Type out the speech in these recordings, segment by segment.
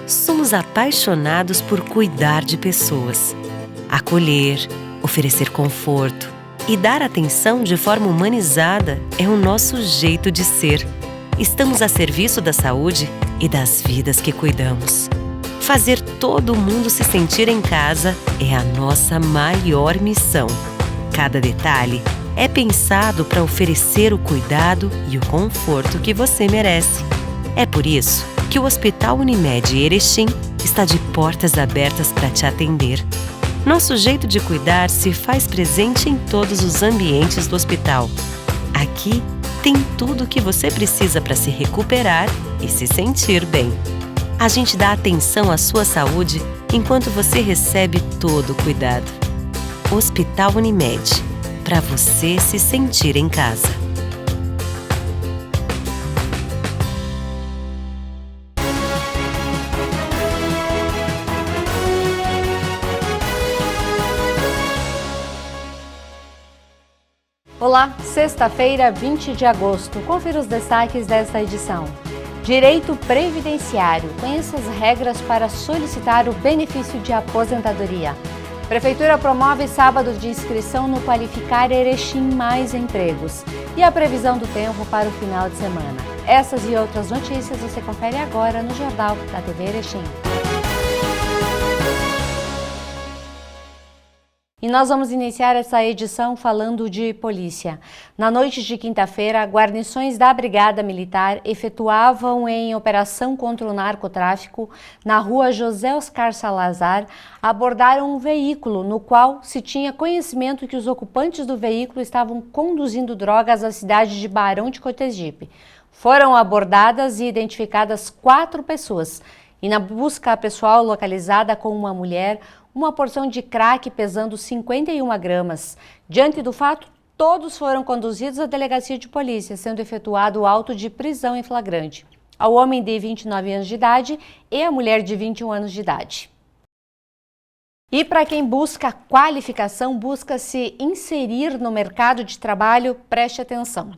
Somos apaixonados por cuidar de pessoas. Acolher, oferecer conforto e dar atenção de forma humanizada é o nosso jeito de ser. Estamos a serviço da saúde e das vidas que cuidamos. Fazer todo mundo se sentir em casa é a nossa maior missão. Cada detalhe é pensado para oferecer o cuidado e o conforto que você merece. É por isso que o Hospital Unimed Erechim está de portas abertas para te atender. Nosso jeito de cuidar se faz presente em todos os ambientes do hospital. Aqui tem tudo o que você precisa para se recuperar e se sentir bem. A gente dá atenção à sua saúde enquanto você recebe todo o cuidado. Hospital Unimed, para você se sentir em casa. Olá, sexta-feira, 20 de agosto. Confira os destaques desta edição. Direito previdenciário. Conheça as regras para solicitar o benefício de aposentadoria. Prefeitura promove sábado de inscrição no Qualificar Erechim Mais Empregos. E a previsão do tempo para o final de semana. Essas e outras notícias você confere agora no Jornal da TV Erechim. E nós vamos iniciar essa edição falando de polícia. Na noite de quinta-feira, guarnições da Brigada Militar efetuavam em operação contra o narcotráfico na rua José Oscar Salazar, abordaram um veículo no qual se tinha conhecimento que os ocupantes do veículo estavam conduzindo drogas à cidade de Barão de Cotegipe. Foram abordadas e identificadas 4 pessoas. E na busca pessoal localizada com uma mulher, uma porção de crack pesando 51 gramas. Diante do fato, todos foram conduzidos à delegacia de polícia, sendo efetuado o auto de prisão em flagrante. Ao homem de 29 anos de idade e à mulher de 21 anos de idade. E para quem busca qualificação, busca se inserir no mercado de trabalho, preste atenção.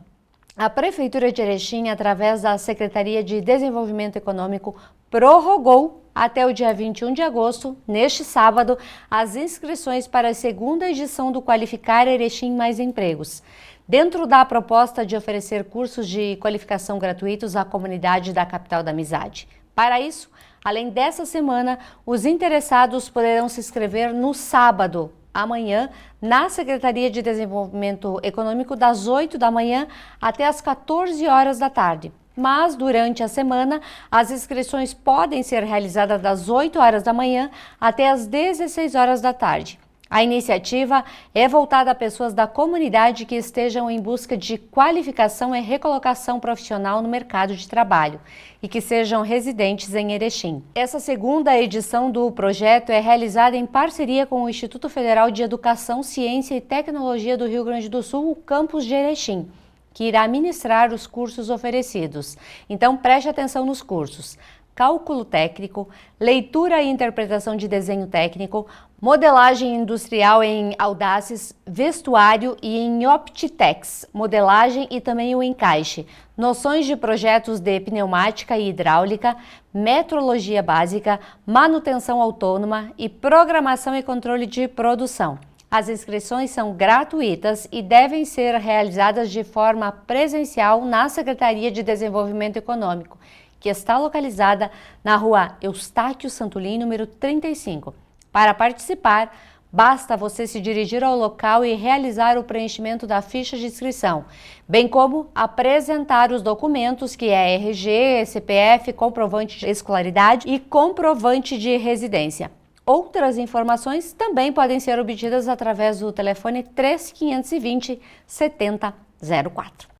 A Prefeitura de Erechim, através da Secretaria de Desenvolvimento Econômico, prorrogou até o dia 21 de agosto, neste sábado, as inscrições para a segunda edição do Qualificar Erechim Mais Empregos. Dentro da proposta de oferecer cursos de qualificação gratuitos à comunidade da Capital da Amizade. Para isso, além dessa semana, os interessados poderão se inscrever no sábado, amanhã, na Secretaria de Desenvolvimento Econômico, das 8 da manhã até as 14 horas da tarde. Mas, durante a semana, as inscrições podem ser realizadas das 8 horas da manhã até as 16 horas da tarde. A iniciativa é voltada a pessoas da comunidade que estejam em busca de qualificação e recolocação profissional no mercado de trabalho e que sejam residentes em Erechim. Essa segunda edição do projeto é realizada em parceria com o Instituto Federal de Educação, Ciência e Tecnologia do Rio Grande do Sul, o campus de Erechim, que irá ministrar os cursos oferecidos. Então, preste atenção nos cursos: Cálculo Técnico, Leitura e Interpretação de Desenho Técnico, Modelagem Industrial em Audaces, Vestuário e em Optitex, Modelagem e também o Encaixe, Noções de Projetos de Pneumática e Hidráulica, Metrologia Básica, Manutenção Autônoma e Programação e Controle de Produção. As inscrições são gratuitas e devem ser realizadas de forma presencial na Secretaria de Desenvolvimento Econômico, que está localizada na rua Eustáquio Santolin, número 35. Para participar, basta você se dirigir ao local e realizar o preenchimento da ficha de inscrição, bem como apresentar os documentos que é RG, CPF, comprovante de escolaridade e comprovante de residência. Outras informações também podem ser obtidas através do telefone 3520 7004.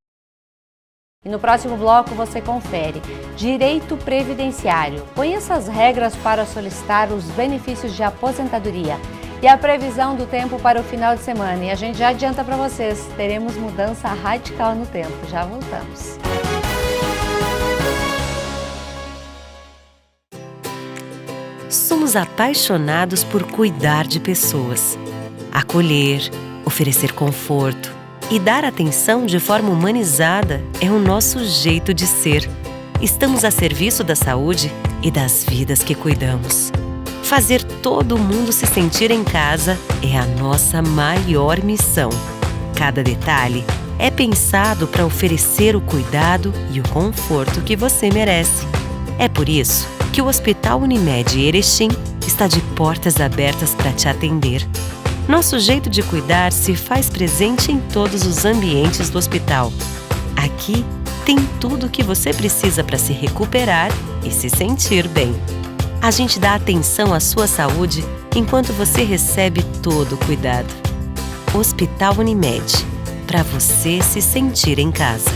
E no próximo bloco você confere Direito Previdenciário. Conheça as regras para solicitar os benefícios de aposentadoria e a previsão do tempo para o final de semana. E a gente já adianta para vocês, teremos mudança radical no tempo. Já voltamos. Somos apaixonados por cuidar de pessoas. Acolher, oferecer conforto e dar atenção de forma humanizada é o nosso jeito de ser. Estamos a serviço da saúde e das vidas que cuidamos. Fazer todo mundo se sentir em casa é a nossa maior missão. Cada detalhe é pensado para oferecer o cuidado e o conforto que você merece. É por isso que o Hospital Unimed Erechim está de portas abertas para te atender. Nosso jeito de cuidar se faz presente em todos os ambientes do hospital. Aqui tem tudo o que você precisa para se recuperar e se sentir bem. A gente dá atenção à sua saúde enquanto você recebe todo o cuidado. Hospital Unimed, para você se sentir em casa.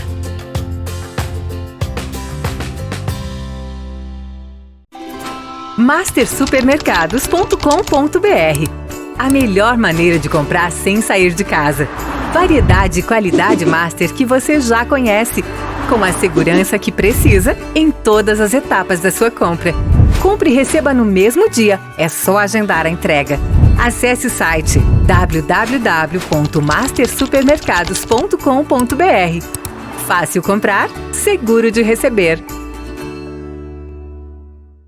mastersupermercados.com.br. A melhor maneira de comprar sem sair de casa. Variedade e qualidade Master que você já conhece, com a segurança que precisa em todas as etapas da sua compra. Compre e receba no mesmo dia, é só agendar a entrega. Acesse o site www.mastersupermercados.com.br. Fácil comprar, seguro de receber.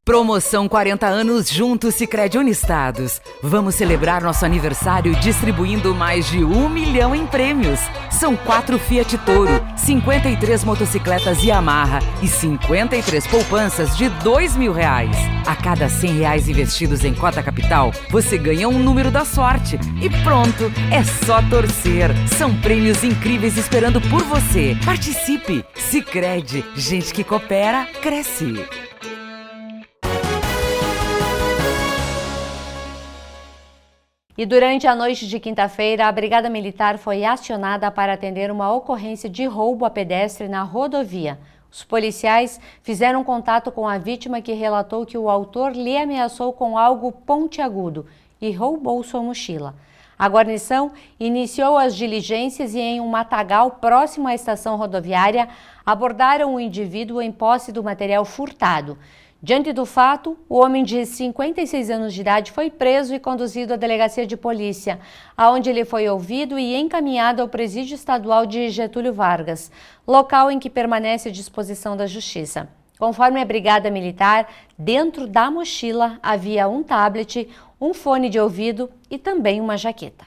Promoção 40 anos junto Sicredi Unistados. Vamos celebrar nosso aniversário distribuindo mais de 1 milhão em prêmios. São 4 Fiat Toro, 53 motocicletas Yamaha e 53 poupanças de R$2.000. A cada R$100 investidos em cota capital, você ganha um número da sorte. E pronto, é só torcer. São prêmios incríveis esperando por você. Participe! Sicredi, gente que coopera, cresce. E durante a noite de quinta-feira, a Brigada Militar foi acionada para atender uma ocorrência de roubo a pedestre na rodovia. Os policiais fizeram contato com a vítima, que relatou que o autor lhe ameaçou com algo pontiagudo e roubou sua mochila. A guarnição iniciou as diligências e, em um matagal próximo à estação rodoviária, abordaram o indivíduo em posse do material furtado. Diante do fato, o homem de 56 anos de idade foi preso e conduzido à delegacia de polícia, aonde ele foi ouvido e encaminhado ao presídio estadual de Getúlio Vargas, local em que permanece à disposição da Justiça. Conforme a Brigada Militar, dentro da mochila havia um tablet, um fone de ouvido e também uma jaqueta.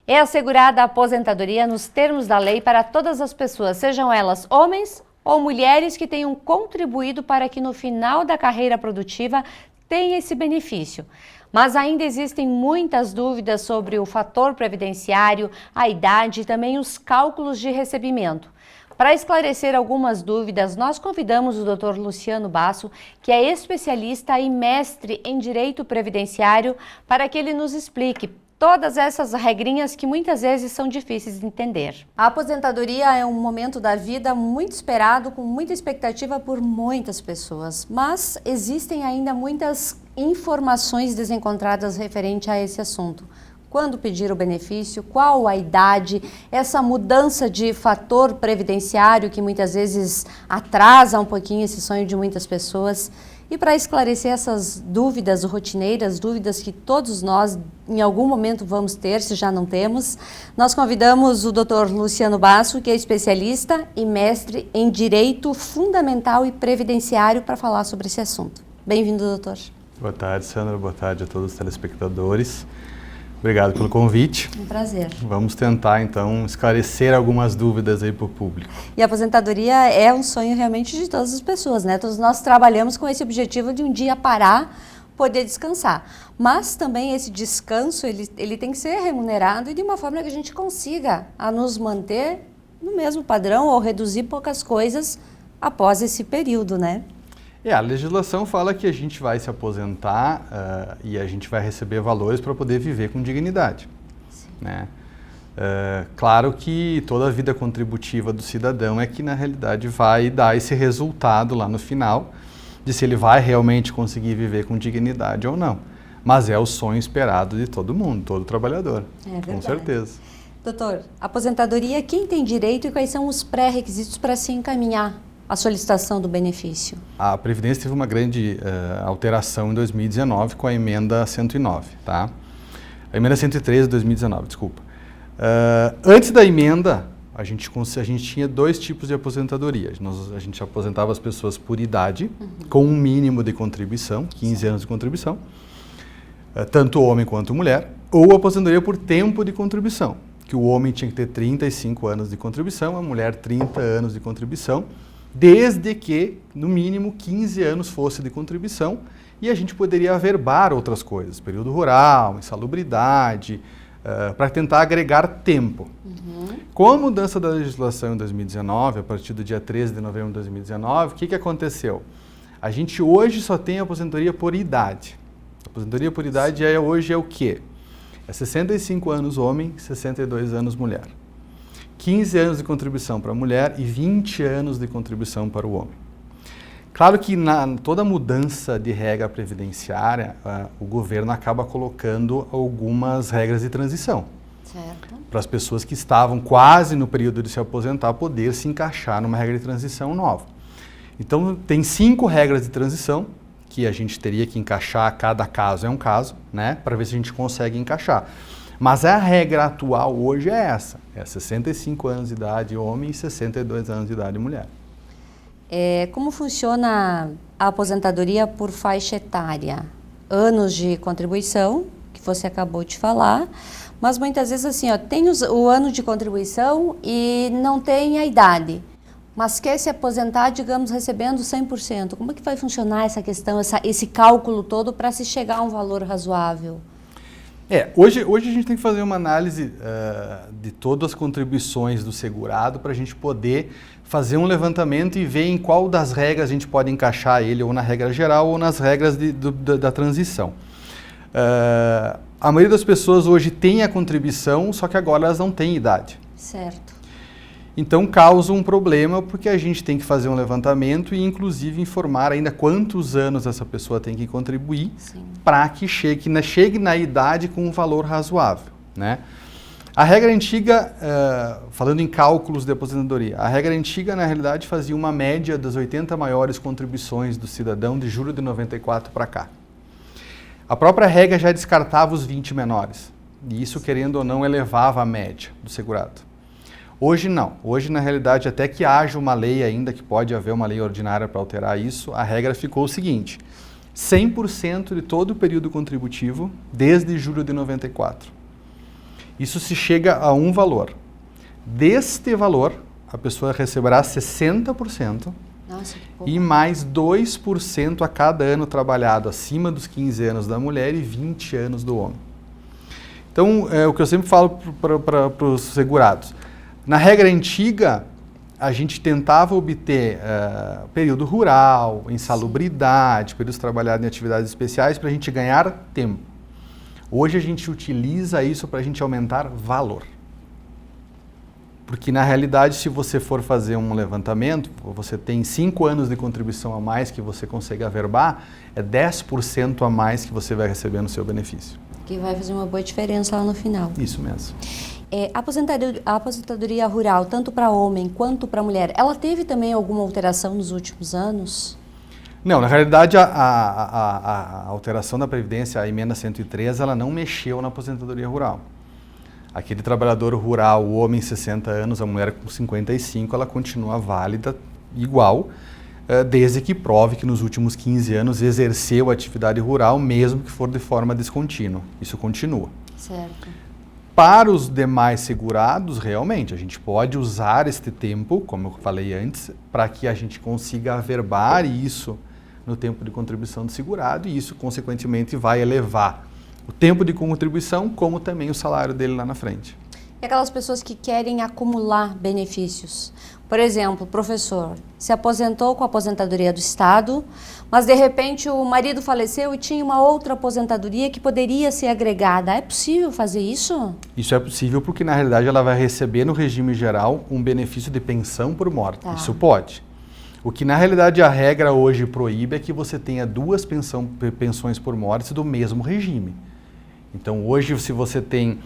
É assegurada a aposentadoria nos termos da lei para todas as pessoas, sejam elas homens ou mulheres, que tenham contribuído para que no final da carreira produtiva tenha esse benefício. Mas ainda existem muitas dúvidas sobre o fator previdenciário, a idade e também os cálculos de recebimento. Para esclarecer algumas dúvidas, nós convidamos o Dr. Luciano Basso, que é especialista e mestre em Direito Previdenciário, para que ele nos explique todas essas regrinhas que muitas vezes são difíceis de entender. A aposentadoria é um momento da vida muito esperado, com muita expectativa por muitas pessoas, mas existem ainda muitas informações desencontradas referente a esse assunto. Quando pedir o benefício, qual a idade, essa mudança de fator previdenciário que muitas vezes atrasa um pouquinho esse sonho de muitas pessoas. E para esclarecer essas dúvidas rotineiras, dúvidas que todos nós em algum momento vamos ter, se já não temos, nós convidamos o Dr. Luciano Basso, que é especialista e mestre em Direito Fundamental e Previdenciário, para falar sobre esse assunto. Bem-vindo, doutor. Boa tarde, Sandra. Boa tarde a todos os telespectadores. Obrigado pelo convite. Um prazer. Vamos tentar, então, esclarecer algumas dúvidas aí para o público. E a aposentadoria é um sonho realmente de todas as pessoas, né? Todos nós trabalhamos com esse objetivo de um dia parar, poder descansar. Mas também esse descanso, ele tem que ser remunerado e de uma forma que a gente consiga nos manter no mesmo padrão ou reduzir poucas coisas após esse período, né? A legislação fala que a gente vai se aposentar e a gente vai receber valores para poder viver com dignidade, né? Claro que toda a vida contributiva do cidadão é que, na realidade, vai dar esse resultado lá no final de se ele vai realmente conseguir viver com dignidade ou não. Mas é o sonho esperado de todo mundo, todo trabalhador, com certeza. Doutor, aposentadoria, quem tem direito e quais são os pré-requisitos para se encaminhar a solicitação do benefício? A Previdência teve uma grande alteração em 2019 com a emenda 109, tá? A emenda 103 de 2019, desculpa. Antes da emenda, a gente tinha 2 tipos de aposentadoria. A gente aposentava as pessoas por idade, com um mínimo de contribuição, 15 anos de contribuição, tanto homem quanto mulher, ou aposentadoria por tempo de contribuição, que o homem tinha que ter 35 anos de contribuição, a mulher 30 anos de contribuição, desde que, no mínimo, 15 anos fosse de contribuição, e a gente poderia averbar outras coisas, período rural, insalubridade, para tentar agregar tempo. Com a mudança da legislação em 2019, a partir do dia 13 de novembro de 2019, o que aconteceu? A gente hoje só tem aposentadoria por idade. A aposentadoria por idade hoje é o quê? É 65 anos homem, 62 anos mulher. 15 anos de contribuição para a mulher e 20 anos de contribuição para o homem. Claro que toda mudança de regra previdenciária, o governo acaba colocando algumas regras de transição. Certo. Para as pessoas que estavam quase no período de se aposentar poder se encaixar numa regra de transição nova. Então, tem 5 regras de transição que a gente teria que encaixar, cada caso é um caso, né, para ver se a gente consegue encaixar. Mas a regra atual hoje é essa, é 65 anos de idade homem e 62 anos de idade mulher. Como funciona a aposentadoria por faixa etária? Anos de contribuição, que você acabou de falar, mas muitas vezes assim, tem o ano de contribuição e não tem a idade, mas quer se aposentar, digamos, recebendo 100%. Como é que vai funcionar essa questão, esse cálculo todo para se chegar a um valor razoável? Hoje a gente tem que fazer uma análise de todas as contribuições do segurado para a gente poder fazer um levantamento e ver em qual das regras a gente pode encaixar ele, ou na regra geral ou nas regras da transição. A maioria das pessoas hoje tem a contribuição, só que agora elas não têm idade. Certo. Então causa um problema porque a gente tem que fazer um levantamento e inclusive informar ainda quantos anos essa pessoa tem que contribuir para que chegue na idade com um valor razoável, né? A regra antiga, falando em cálculos de aposentadoria, a regra antiga na realidade fazia uma média das 80 maiores contribuições do cidadão de julho de 94 para cá. A própria regra já descartava os 20 menores e isso, querendo ou não, elevava a média do segurado. Hoje não. Hoje, na realidade, até que haja uma lei ainda, que pode haver uma lei ordinária para alterar isso, a regra ficou o seguinte: 100% de todo o período contributivo desde julho de 94. Isso se chega a um valor. Deste valor, a pessoa receberá 60%. Nossa, que pouco. E mais 2% a cada ano trabalhado acima dos 15 anos da mulher e 20 anos do homem. Então, o que eu sempre falo para os segurados. Na regra antiga, a gente tentava obter período rural, insalubridade, períodos trabalhados em atividades especiais para a gente ganhar tempo. Hoje a gente utiliza isso para a gente aumentar valor. Porque na realidade, se você for fazer um levantamento, você tem 5 anos de contribuição a mais que você consegue averbar, é 10% a mais que você vai receber no seu benefício. Que vai fazer uma boa diferença lá no final. Isso mesmo. A aposentadoria rural, tanto para homem quanto para mulher, ela teve também alguma alteração nos últimos anos? Não, na realidade a alteração da Previdência, a emenda 103, ela não mexeu na aposentadoria rural. Aquele trabalhador rural, o homem 60 anos, a mulher com 55, ela continua válida igual, desde que prove que nos últimos 15 anos exerceu a atividade rural, mesmo que for de forma descontínua. Isso continua. Certo. Para os demais segurados, realmente, a gente pode usar este tempo, como eu falei antes, para que a gente consiga averbar isso no tempo de contribuição do segurado e isso, consequentemente, vai elevar o tempo de contribuição, como também o salário dele lá na frente. E aquelas pessoas que querem acumular benefícios? Por exemplo, o professor se aposentou com a aposentadoria do Estado, mas de repente o marido faleceu e tinha uma outra aposentadoria que poderia ser agregada. É possível fazer isso? Isso é possível porque, na realidade, ela vai receber no regime geral um benefício de pensão por morte. Tá. Isso pode. O que, na realidade, a regra hoje proíbe é que você tenha 2 pensões por morte do mesmo regime. Então, hoje, se você tem...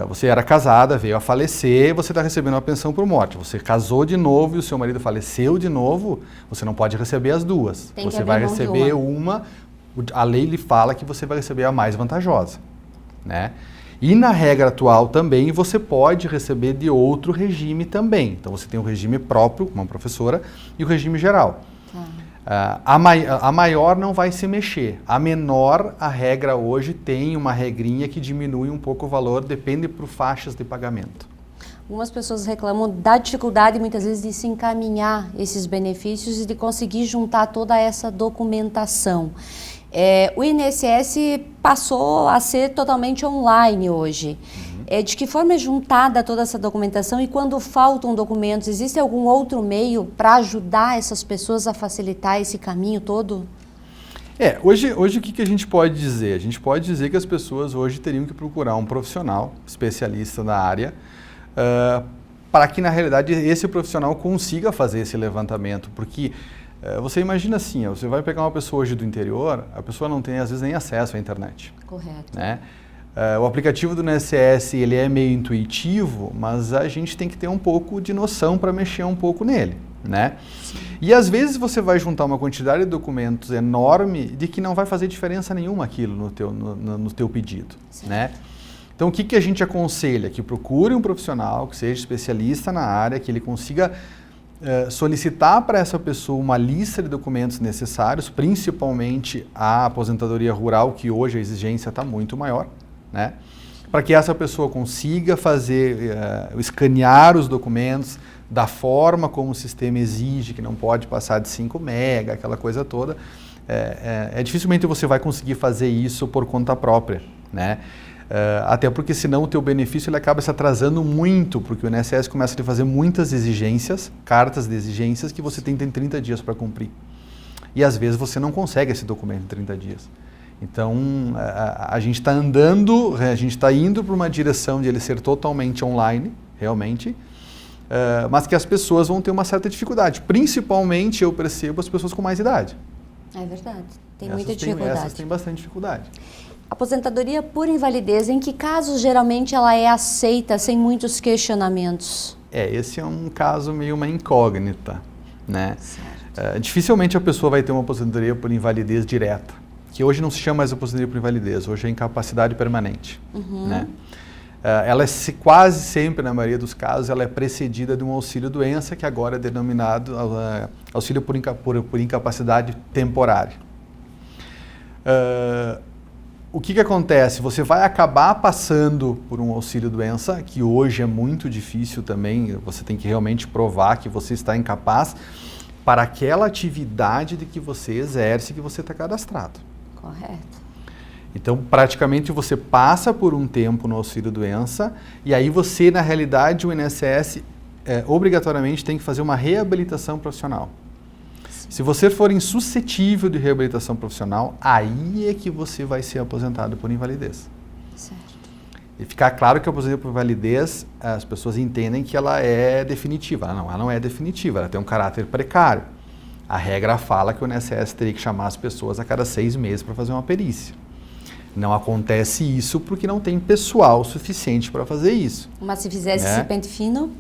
você era casada, veio a falecer, você está recebendo uma pensão por morte. Você casou de novo e o seu marido faleceu de novo, você não pode receber as duas. Você vai receber uma, a lei lhe fala que você vai receber a mais vantajosa, né? E na regra atual também você pode receber de outro regime também. Então você tem o regime próprio, como uma professora, e o regime geral. A maior não vai se mexer. A menor, a regra hoje tem uma regrinha que diminui um pouco o valor, depende por faixas de pagamento. Algumas pessoas reclamam da dificuldade, muitas vezes, de se encaminhar esses benefícios e de conseguir juntar toda essa documentação. O INSS passou a ser totalmente online hoje. De que forma é juntada toda essa documentação e quando faltam documentos, existe algum outro meio para ajudar essas pessoas a facilitar esse caminho todo? Hoje o que a gente pode dizer? A gente pode dizer que as pessoas hoje teriam que procurar um profissional especialista na área para que, na realidade, esse profissional consiga fazer esse levantamento, porque você imagina assim, você vai pegar uma pessoa hoje do interior, a pessoa não tem, às vezes, nem acesso à internet. Correto. Né? O aplicativo do INSS, ele é meio intuitivo, mas a gente tem que ter um pouco de noção para mexer um pouco nele, né? Sim. E às vezes você vai juntar uma quantidade de documentos enorme de que não vai fazer diferença nenhuma aquilo no teu pedido, né? Então o que a gente aconselha? Que procure um profissional que seja especialista na área, que ele consiga solicitar para essa pessoa uma lista de documentos necessários, principalmente a aposentadoria rural, que hoje a exigência está muito maior, né? Para que essa pessoa consiga escanear os documentos da forma como o sistema exige, que não pode passar de 5 MB, aquela coisa toda. Dificilmente você vai conseguir fazer isso por conta própria, né? Até porque senão o teu benefício ele acaba se atrasando muito, porque o INSS começa a fazer muitas exigências, cartas de exigências que você tem 30 dias para cumprir. E às vezes você não consegue esse documento em 30 dias. Então a gente está andando, a gente está indo para uma direção de ele ser totalmente online, realmente, mas que as pessoas vão ter uma certa dificuldade. Principalmente eu percebo as pessoas com mais idade. É verdade, tem muita dificuldade. Essas têm bastante dificuldade. Aposentadoria por invalidez, em que casos geralmente ela é aceita sem muitos questionamentos? Esse é um caso meio uma incógnita, né? Dificilmente a pessoa vai ter uma aposentadoria por invalidez direta, que hoje não se chama mais aposentadoria por invalidez, hoje é incapacidade permanente, né? Ela é quase sempre, na maioria dos casos, ela é precedida de um auxílio-doença, que agora é denominado auxílio por incapacidade temporária. O que acontece? Você vai acabar passando por um auxílio-doença, que hoje é muito difícil também, você tem que realmente provar que você está incapaz para aquela atividade de que você exerce, que você está cadastrado. Correto. Então, praticamente, você passa por um tempo no auxílio-doença e aí você, na realidade, o INSS obrigatoriamente tem que fazer uma reabilitação profissional. Se você for insuscetível de reabilitação profissional, aí é que você vai ser aposentado por invalidez. Certo. E ficar claro que a aposentadoria por invalidez, as pessoas entendem que ela é definitiva. Ela não é definitiva, ela tem um caráter precário. A regra fala que o INSS teria que chamar as pessoas a cada 6 meses para fazer uma perícia. Não acontece isso porque não tem pessoal suficiente para fazer isso. Mas se fizesse esse pente fino...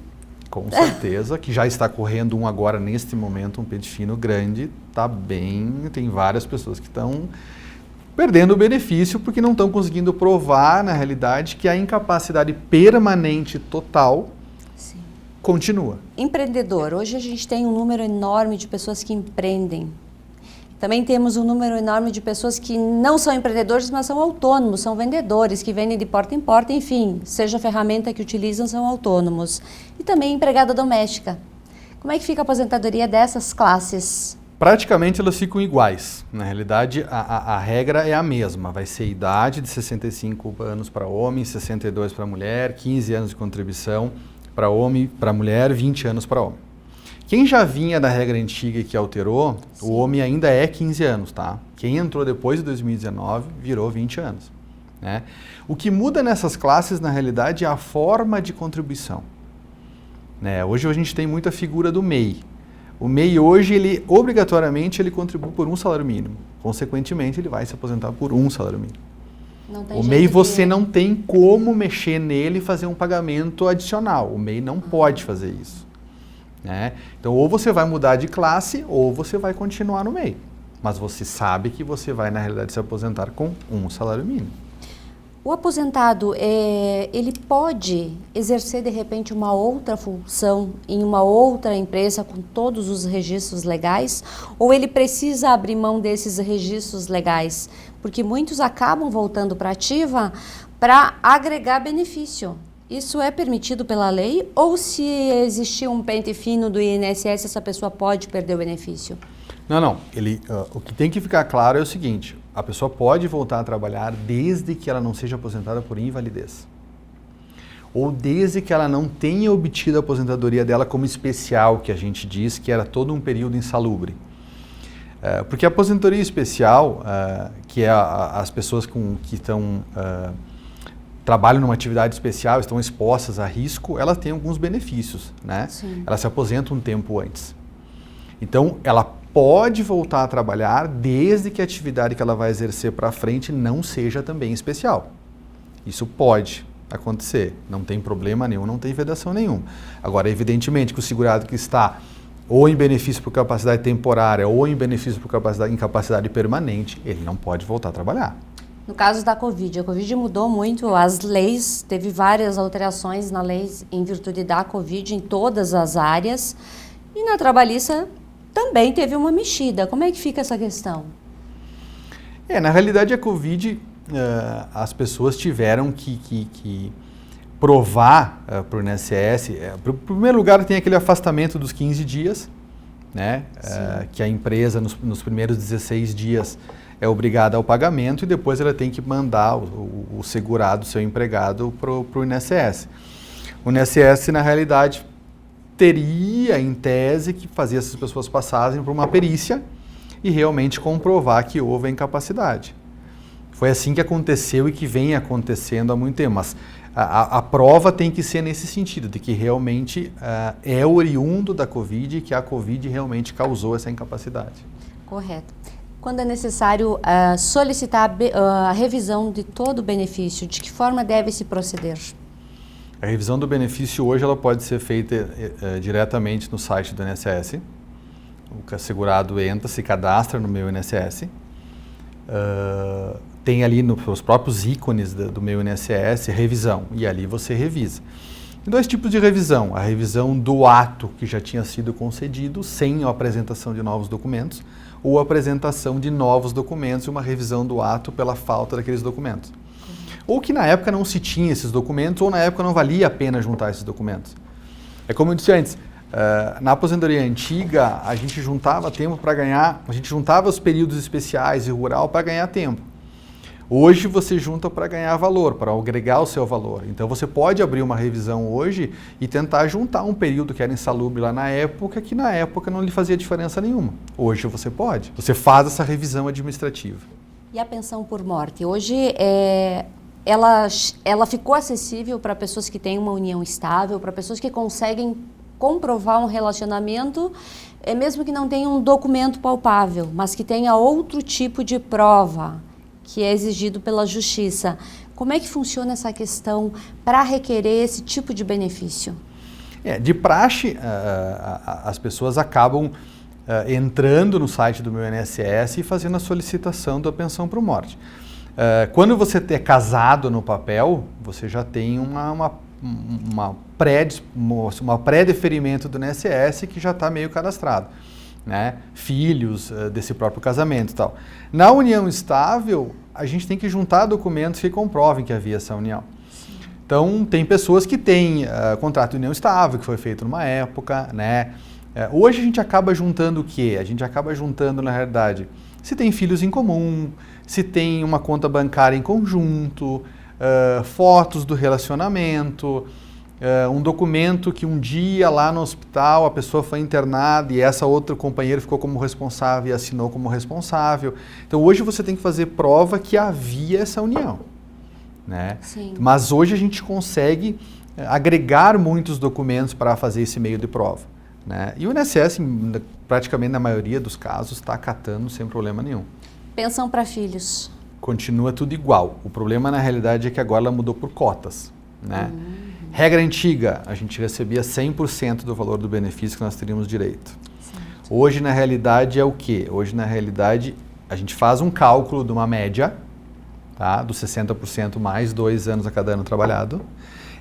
Com certeza, que já está correndo um agora neste momento, um pente fino grande, tá bem, tem várias pessoas que estão perdendo o benefício porque não estão conseguindo provar, na realidade, que a incapacidade permanente total continua. Empreendedor, hoje a gente tem um número enorme de pessoas que empreendem. Também temos um número enorme de pessoas que não são empreendedores, mas são autônomos, são vendedores, que vendem de porta em porta, enfim, seja a ferramenta que utilizam, são autônomos. E também empregada doméstica. Como é que fica a aposentadoria dessas classes? Praticamente elas ficam iguais. Na realidade, a regra é a mesma. Vai ser idade de 65 anos para homem, 62 para mulher, 15 anos de contribuição para homem, para mulher, 20 anos para homem. Quem já vinha da regra antiga e que alterou, o homem ainda é 15 anos, tá? Quem entrou depois de 2019 virou 20 anos, né? O que muda nessas classes, na realidade, é a forma de contribuição, né? Hoje a gente tem muita figura do MEI. O MEI hoje, ele obrigatoriamente, ele contribui por um salário mínimo. Consequentemente, ele vai se aposentar por um salário mínimo. O MEI você não tem como mexer nele e fazer um pagamento adicional. O MEI não pode fazer isso. Né? Então, ou você vai mudar de classe, ou você vai continuar no MEI. Mas você sabe que você vai, na realidade, se aposentar com um salário mínimo. O aposentado, ele pode exercer de repente uma outra função em uma outra empresa com todos os registros legais? Ou ele precisa abrir mão desses registros legais? Porque muitos acabam voltando para a ativa para agregar benefício. Isso é permitido pela lei? Ou se existir um pente fino do INSS, essa pessoa pode perder o benefício? Não. O que tem que ficar claro é o seguinte: a pessoa pode voltar a trabalhar desde que ela não seja aposentada por invalidez. Ou desde que ela não tenha obtido a aposentadoria dela como especial, que a gente diz que era todo um período insalubre. Porque a aposentadoria especial, que é as pessoas que estão... trabalham numa atividade especial, estão expostas a risco, ela tem alguns benefícios, né? Sim. Ela se aposenta um tempo antes. Então, ela pode voltar a trabalhar desde que a atividade que ela vai exercer para frente não seja também especial. Isso pode acontecer, não tem problema nenhum, não tem vedação nenhuma. Agora, evidentemente que o segurado que está ou em benefício por capacidade temporária ou em benefício por incapacidade permanente, ele não pode voltar a trabalhar. No caso da Covid, a Covid mudou muito as leis, teve várias alterações na lei em virtude da Covid em todas as áreas, e na trabalhista também teve uma mexida. Como é que fica essa questão? Na realidade a Covid, as pessoas tiveram que provar para o INSS, em primeiro lugar tem aquele afastamento dos 15 dias, né? Que a empresa nos primeiros 16 dias é obrigada ao pagamento e depois ela tem que mandar o segurado, seu empregado, para o INSS. O INSS, na realidade, teria, em tese, que fazer essas pessoas passarem por uma perícia e realmente comprovar que houve a incapacidade. Foi assim que aconteceu e que vem acontecendo há muito tempo, mas a prova tem que ser nesse sentido, de que realmente é oriundo da Covid e que a Covid realmente causou essa incapacidade. Correto. Quando é necessário solicitar a revisão de todo o benefício, de que forma deve se proceder? A revisão do benefício hoje ela pode ser feita diretamente no site do INSS. O segurado entra, se cadastra no Meu INSS. Tem ali nos próprios ícones do Meu INSS revisão e ali você revisa. Tem dois tipos de revisão. A revisão do ato que já tinha sido concedido sem a apresentação de novos documentos ou a apresentação de novos documentos e uma revisão do ato pela falta daqueles documentos. Ou que na época não se tinha esses documentos, ou na época não valia a pena juntar esses documentos. É como eu disse antes, na aposentadoria antiga, a gente juntava tempo para ganhar, a gente juntava os períodos especiais e rural para ganhar tempo. Hoje você junta para ganhar valor, para agregar o seu valor. Então você pode abrir uma revisão hoje e tentar juntar um período que era insalubre lá na época, que na época não lhe fazia diferença nenhuma. Hoje você pode. Você faz essa revisão administrativa. E a pensão por morte? Hoje ela ficou acessível para pessoas que têm uma união estável, para pessoas que conseguem comprovar um relacionamento, mesmo que não tenha um documento palpável, mas que tenha outro tipo de prova que é exigido pela Justiça. Como é que funciona essa questão para requerer esse tipo de benefício? De praxe, as pessoas acabam entrando no site do Meu INSS e fazendo a solicitação da pensão por morte. Quando você é casado no papel, você já tem uma pré-deferimento do INSS que já está meio cadastrado, né? Filhos desse próprio casamento e tal. Na união estável, a gente tem que juntar documentos que comprovem que havia essa união. Então, tem pessoas que têm contrato de união estável, que foi feito numa época, né? Hoje a gente acaba juntando o quê? A gente acaba juntando, na realidade, se tem filhos em comum, se tem uma conta bancária em conjunto, fotos do relacionamento, um documento que um dia lá no hospital a pessoa foi internada e essa outra companheira ficou como responsável e assinou como responsável. Então hoje você tem que fazer prova que havia essa união, né? Sim. Mas hoje a gente consegue agregar muitos documentos para fazer esse meio de prova, né? E o INSS, praticamente na maioria dos casos, está acatando sem problema nenhum. Pensão para filhos? Continua tudo igual. O problema, na realidade, é que agora ela mudou por cotas, né? Regra antiga, a gente recebia 100% do valor do benefício que nós teríamos direito. Certo. Hoje, na realidade, é o quê? Hoje, na realidade, a gente faz um cálculo de uma média, tá? Dos 60% mais 2 anos a cada ano trabalhado.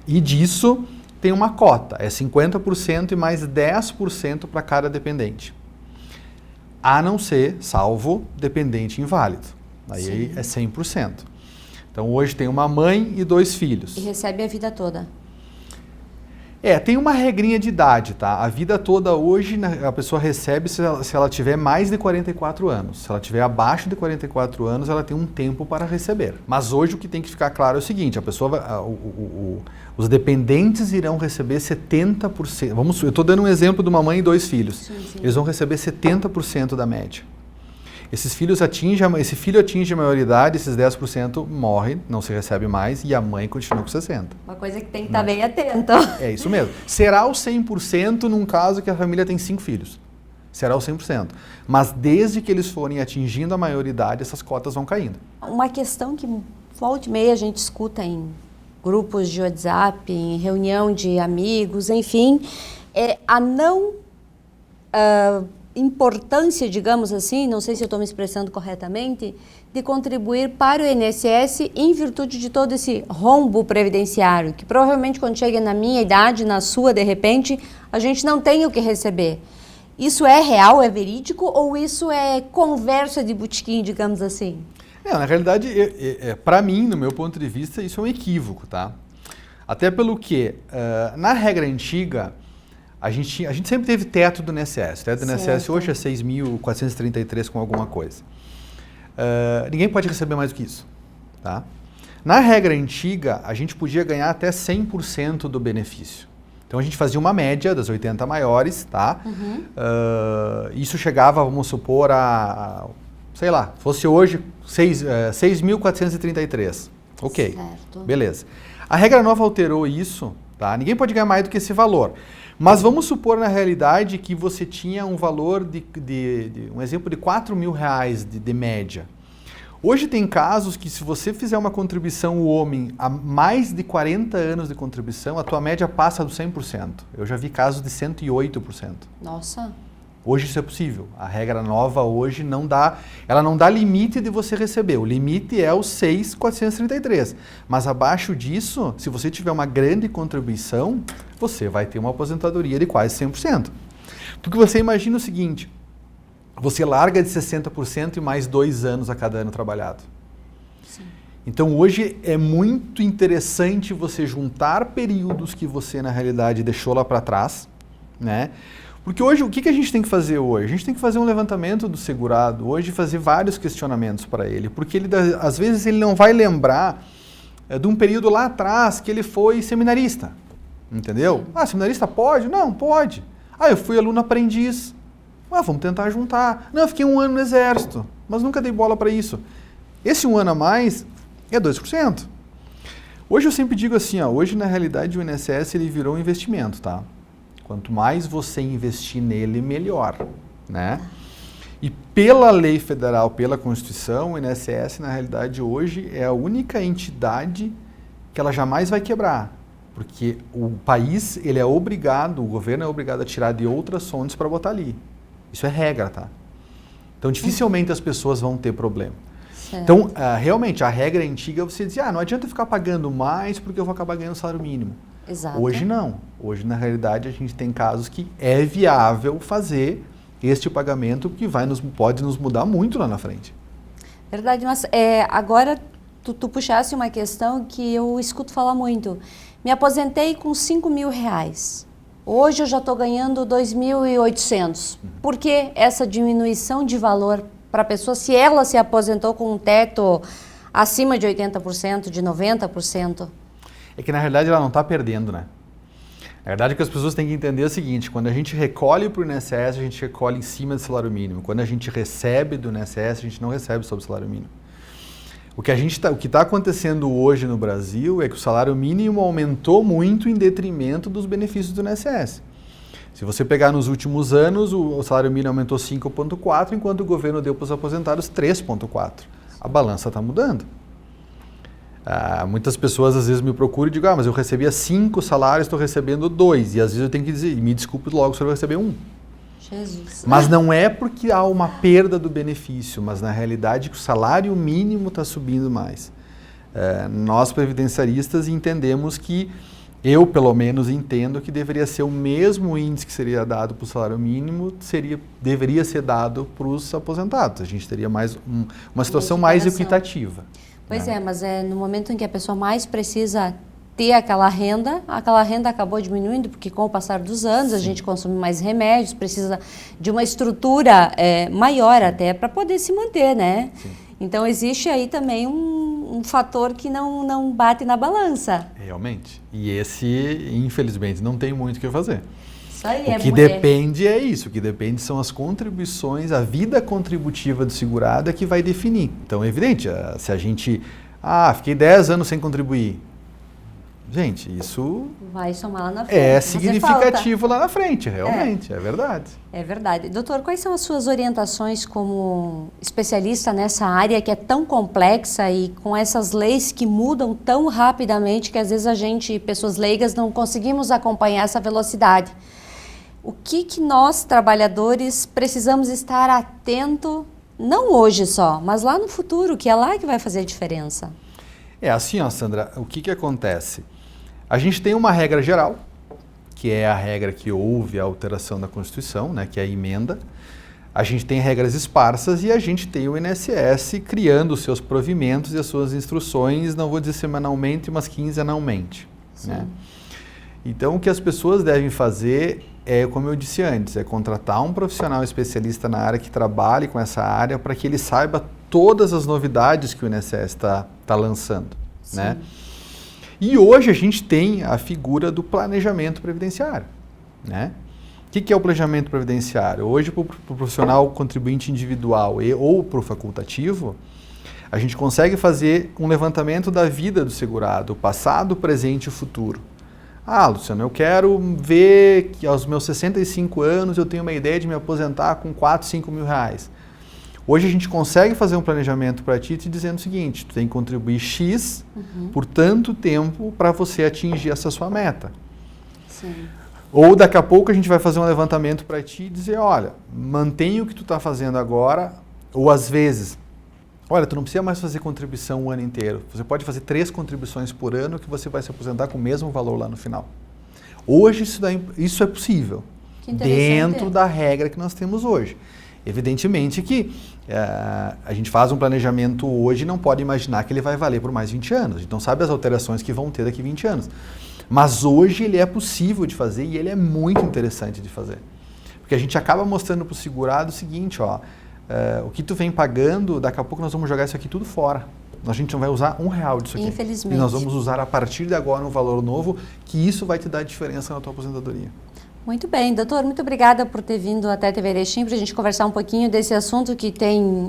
E disso tem uma cota, é 50% e mais 10% para cada dependente. A não ser, salvo, dependente inválido. Aí é 100%. Então hoje tem uma mãe e 2 filhos. E recebe a vida toda. Tem uma regrinha de idade, tá? A vida toda hoje a pessoa recebe se ela tiver mais de 44 anos. Se ela tiver abaixo de 44 anos, ela tem um tempo para receber. Mas hoje o que tem que ficar claro é o seguinte, a pessoa, os dependentes irão receber 70%. Eu estou dando um exemplo de uma mãe e 2 filhos. Sim. Eles vão receber 70% da média. Esse filho atinge a maioridade, esses 10% morrem, não se recebe mais, e a mãe continua com 60%. Uma coisa que tem que estar bem atento. É isso mesmo. Será o 100% num caso que a família tem 5 filhos. Será o 100%. Mas desde que eles forem atingindo a maioridade, essas cotas vão caindo. Uma questão que volta e meia a gente escuta em grupos de WhatsApp, em reunião de amigos, enfim, é a não importância, digamos assim, não sei se eu estou me expressando corretamente, de contribuir para o INSS em virtude de todo esse rombo previdenciário, que provavelmente quando chega na minha idade, na sua, de repente, a gente não tem o que receber. Isso é real, é verídico, ou isso é conversa de botequim, digamos assim? Não, na realidade, para mim, no meu ponto de vista, isso é um equívoco, tá? Até pelo que, na regra antiga, a gente sempre teve teto do INSS. O teto do INSS hoje é 6.433 com alguma coisa. Ninguém pode receber mais do que isso, tá? Na regra antiga, a gente podia ganhar até 100% do benefício. Então a gente fazia uma média das 80 maiores, tá? Isso chegava, vamos supor, sei lá, fosse hoje 6.433. Ok, certo. Beleza. A regra nova alterou isso, tá? Ninguém pode ganhar mais do que esse valor. Mas vamos supor na realidade que você tinha um valor um exemplo de R$4.000 de média. Hoje tem casos que se você fizer uma contribuição, o homem, a mais de 40 anos de contribuição, a tua média passa do 100%. Eu já vi casos de 108%. Nossa! Hoje isso é possível. A regra nova hoje ela não dá limite de você receber. O limite é o 6.433. Mas abaixo disso, se você tiver uma grande contribuição, você vai ter uma aposentadoria de quase 100%. Porque você imagina o seguinte, você larga de 60% e mais 2 anos a cada ano trabalhado. Sim. Então hoje é muito interessante você juntar períodos que você na realidade deixou lá para trás, né? Porque hoje, o que a gente tem que fazer hoje? A gente tem que fazer um levantamento do segurado hoje e fazer vários questionamentos para ele. Porque às vezes ele não vai lembrar de um período lá atrás que ele foi seminarista. Entendeu? Seminarista pode? Não, pode. Eu fui aluno aprendiz. Vamos tentar juntar. Não, eu fiquei 1 ano no exército, mas nunca dei bola para isso. Esse 1 ano a mais é 2%. Hoje eu sempre digo assim, hoje na realidade o INSS ele virou um investimento, tá? Quanto mais você investir nele, melhor, né? E pela lei federal, pela Constituição, o INSS, na realidade, hoje é a única entidade que ela jamais vai quebrar. Porque o país, ele é obrigado, o governo é obrigado a tirar de outras fontes para botar ali. Isso é regra, tá? Então, dificilmente as pessoas vão ter problema. Certo. Então, realmente, a regra antiga, você dizia, não adianta ficar pagando mais porque eu vou acabar ganhando salário mínimo. Exato. Hoje não. Hoje, na realidade, a gente tem casos que é viável fazer este pagamento que pode nos mudar muito lá na frente. Verdade, mas agora tu puxasse uma questão que eu escuto falar muito. Me aposentei com R$5.000. Hoje eu já estou ganhando 2.800. Por que essa diminuição de valor para a pessoa se ela se aposentou com um teto acima de 80%, de 90%? É que na realidade ela não está perdendo, né? Na verdade o que as pessoas têm que entender é o seguinte, quando a gente recolhe para o INSS, a gente recolhe em cima do salário mínimo. Quando a gente recebe do INSS, a gente não recebe sobre o salário mínimo. O que está acontecendo hoje no Brasil é que o salário mínimo aumentou muito em detrimento dos benefícios do INSS. Se você pegar nos últimos anos, o salário mínimo aumentou 5,4, enquanto o governo deu para os aposentados 3,4. A balança está mudando. Muitas pessoas às vezes me procuram e digam, mas eu recebia 5 salários, estou recebendo 2. E às vezes eu tenho que dizer, me desculpe logo se eu receber 1. Jesus. Mas não é porque há uma perda do benefício, mas na realidade o salário mínimo está subindo mais. Nós, previdenciaristas, entendemos que, eu pelo menos entendo que deveria ser o mesmo índice que seria dado para o salário mínimo, deveria ser dado para os aposentados. A gente teria uma situação mais equitativa. Pois é, mas no momento em que a pessoa mais precisa ter aquela renda acabou diminuindo, porque com o passar dos anos a gente consome mais remédios, precisa de uma estrutura maior até para poder se manter, né? Sim. Então existe aí também um fator que não bate na balança. Realmente. E esse, infelizmente, não tem muito o que fazer. Isso aí o que depende é isso, o que depende são as contribuições, a vida contributiva do segurado é que vai definir. Então é evidente, se a gente, fiquei 10 anos sem contribuir, gente, isso vai somar lá na frente. É significativo lá na frente, realmente, é verdade. É verdade. Doutor, quais são as suas orientações como especialista nessa área que é tão complexa e com essas leis que mudam tão rapidamente que às vezes a gente, pessoas leigas, não conseguimos acompanhar essa velocidade? O que nós, trabalhadores, precisamos estar atento, não hoje só, mas lá no futuro, que é lá que vai fazer a diferença? É assim, Sandra, o que acontece? A gente tem uma regra geral, que é a regra que houve a alteração da Constituição, né, que é a emenda. A gente tem regras esparsas e a gente tem o INSS criando os seus provimentos e as suas instruções, não vou dizer semanalmente, mas quinzenalmente. Né? Então, o que as pessoas devem fazer é, como eu disse antes, é contratar um profissional especialista na área que trabalhe com essa área para que ele saiba todas as novidades que o INSS está lançando. Né? E hoje a gente tem a figura do planejamento previdenciário. Né? O que é o planejamento previdenciário? Hoje, para o profissional contribuinte individual ou para o facultativo, a gente consegue fazer um levantamento da vida do segurado, o passado, o presente e o futuro. Luciano, eu quero ver que aos meus 65 anos eu tenho uma ideia de me aposentar com 4, 5 mil reais. Hoje a gente consegue fazer um planejamento para ti te dizendo o seguinte, tu tem que contribuir X por tanto tempo para você atingir essa sua meta. Sim. Ou daqui a pouco a gente vai fazer um levantamento para ti e dizer, olha, mantenha o que tu está fazendo agora, ou às vezes, olha, tu não precisa mais fazer contribuição o ano inteiro. Você pode fazer 3 contribuições por ano que você vai se aposentar com o mesmo valor lá no final. Hoje isso é possível, dentro da regra que nós temos hoje. Evidentemente que a gente faz um planejamento hoje e não pode imaginar que ele vai valer por mais 20 anos. Então sabe as alterações que vão ter daqui a 20 anos. Mas hoje ele é possível de fazer e ele é muito interessante de fazer. Porque a gente acaba mostrando para o segurado o seguinte, o que tu vem pagando, daqui a pouco nós vamos jogar isso aqui tudo fora. A gente não vai usar R$1 disso aqui. Infelizmente. E nós vamos usar a partir de agora um valor novo, que isso vai te dar diferença na tua aposentadoria. Muito bem, doutor, muito obrigada por ter vindo até a TV Erechim para a gente conversar um pouquinho desse assunto que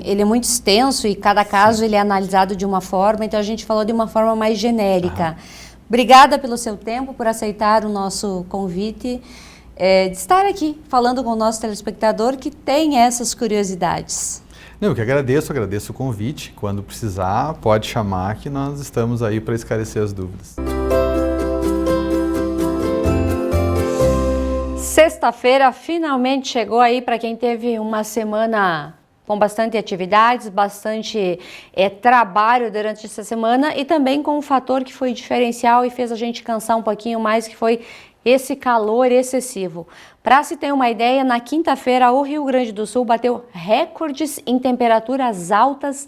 ele é muito extenso e cada caso ele é analisado de uma forma, então a gente falou de uma forma mais genérica. Obrigada pelo seu tempo, por aceitar o nosso convite, de estar aqui falando com o nosso telespectador que tem essas curiosidades. Eu que agradeço o convite. Quando precisar, pode chamar que nós estamos aí para esclarecer as dúvidas. Sexta-feira finalmente chegou aí para quem teve uma semana com bastante atividades, bastante trabalho durante essa semana e também com um fator que foi diferencial e fez a gente cansar um pouquinho mais, que foi esse calor excessivo. Para se ter uma ideia, na quinta-feira o Rio Grande do Sul bateu recordes em temperaturas altas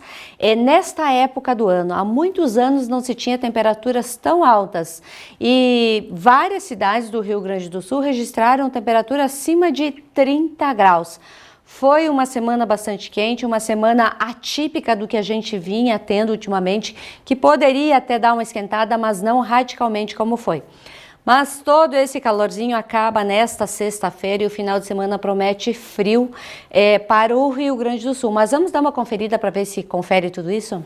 nesta época do ano. Há muitos anos não se tinha temperaturas tão altas e várias cidades do Rio Grande do Sul registraram temperatura acima de 30 graus. Foi uma semana bastante quente, uma semana atípica do que a gente vinha tendo ultimamente, que poderia até dar uma esquentada, mas não radicalmente como foi. Mas todo esse calorzinho acaba nesta sexta-feira e o final de semana promete frio para o Rio Grande do Sul. Mas vamos dar uma conferida para ver se confere tudo isso?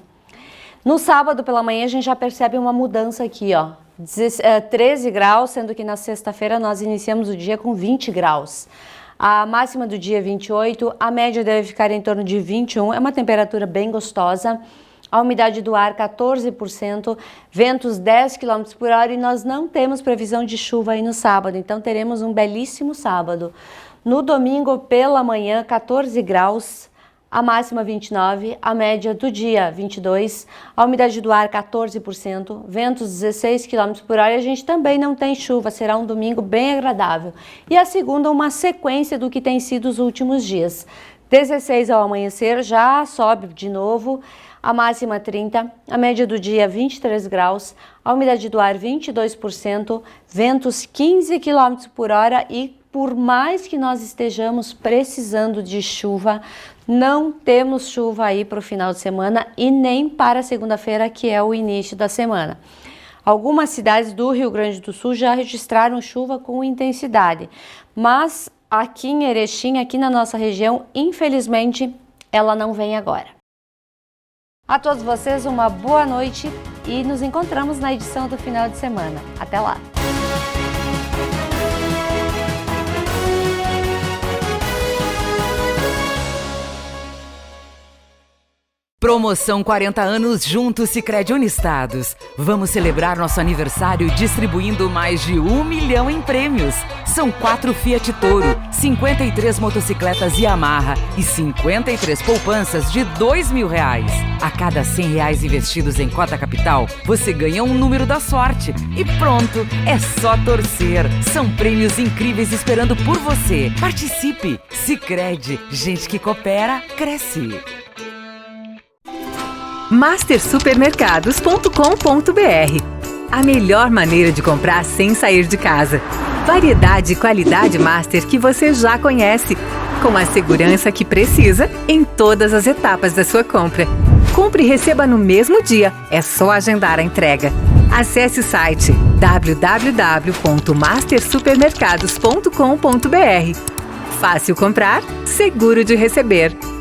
No sábado pela manhã a gente já percebe uma mudança aqui, 13 graus, sendo que na sexta-feira nós iniciamos o dia com 20 graus. A máxima do dia é 28, a média deve ficar em torno de 21, é uma temperatura bem gostosa. A umidade do ar 14%, ventos 10 km por hora e nós não temos previsão de chuva aí no sábado, então teremos um belíssimo sábado. No domingo pela manhã, 14 graus, a máxima 29, a média do dia 22, a umidade do ar 14%, ventos 16 km por hora e a gente também não tem chuva, será um domingo bem agradável. E a segunda, uma sequência do que tem sido os últimos dias. 16 ao amanhecer, já sobe de novo, a máxima 30, a média do dia 23 graus, a umidade do ar 22%, ventos 15 km por hora e por mais que nós estejamos precisando de chuva, não temos chuva aí para o final de semana e nem para segunda-feira, que é o início da semana. Algumas cidades do Rio Grande do Sul já registraram chuva com intensidade, mas aqui em Erechim, aqui na nossa região, infelizmente, ela não vem agora. A todos vocês uma boa noite e nos encontramos na edição do final de semana. Até lá! Promoção 40 anos junto Sicredi Unistados. Vamos celebrar nosso aniversário distribuindo mais de 1 milhão em prêmios. São 4 Fiat Toro, 53 motocicletas Yamaha e 53 poupanças de R$2.000. A cada R$100 investidos em cota capital, você ganha um número da sorte. E pronto, é só torcer. São prêmios incríveis esperando por você. Participe! Sicredi, gente que coopera, cresce. mastersupermercados.com.br. A melhor maneira de comprar sem sair de casa. Variedade e qualidade Master que você já conhece, com a segurança que precisa em todas as etapas da sua compra. Compre e receba no mesmo dia, é só agendar a entrega. Acesse o site www.mastersupermercados.com.br. Fácil comprar, seguro de receber.